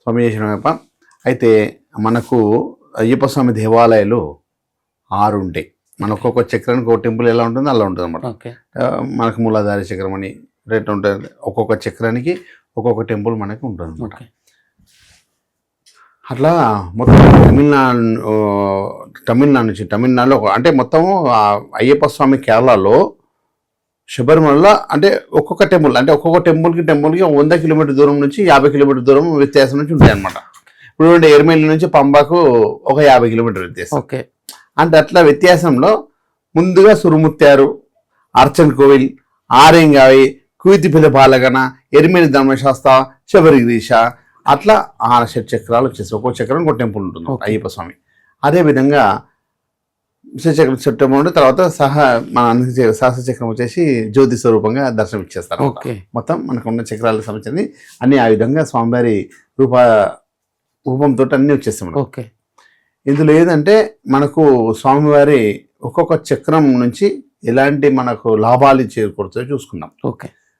స్వామి శరణమయ్యప్ప. అయితే మనకు అయ్యప్ప స్వామి దేవాలయాలు 6 ఉంటాయి. మన ఒక్కొక్క చక్రానికి ఒక టెంపుల్ ఎలా ఉంటుందో అలా ఉంటుంది అనమాట. మనకు మూలాధారి చక్రం అని రేట్ ఉంటుంది. ఒక్కొక్క చక్రానికి ఒక్కొక్క టెంపుల్ మనకి ఉంటుంది అనమాట. అట్లా మొత్తం తమిళనాడులో అంటే మొత్తం అయ్యప్ప స్వామి కేరళలో శబరిమలలో అంటే ఒక్కొక్క టెంపుల్కి 100 కిలోమీటర్ దూరం నుంచి 50 కిలోమీటర్ దూరం వ్యత్యాసం నుంచి ఉంటాయి అనమాట. ఇప్పుడు ఎర్మేలి నుంచి పంబాకు ఒక 50 కిలోమీటర్ వ్యత్యాసం. అంటే అట్లా వ్యత్యాసంలో ముందుగా సురుముత్యారు, అర్చన్ కోవిల్, ఆరెంగావి, కుయితిపల్లి పాలగన, ఎరిమేలి ధర్మశాస్త్ర, శబరిగిరీష, అట్లా 6 చక్రాలు వచ్చేసి ఒక్కో చక్రం ఒక టెంపుల్ ఉంటుంది అయ్యప్ప స్వామి. అదేవిధంగా చక్రం ఉంటే తర్వాత సహస్ర చక్రం వచ్చేసి జ్యోతి స్వరూపంగా దర్శనం ఇచ్చేస్తారు. మొత్తం మనకు ఉన్న చక్రాలకు సంబంధించి అన్ని ఆ విధంగా స్వామివారి రూపంతో అన్నీ వచ్చేస్తాయి మనకు. ఇందులో ఏదంటే మనకు స్వామివారి ఒక్కొక్క చక్రం నుంచి ఎలాంటి మనకు లాభాలు చేకూరుతాయో చూసుకున్నాం.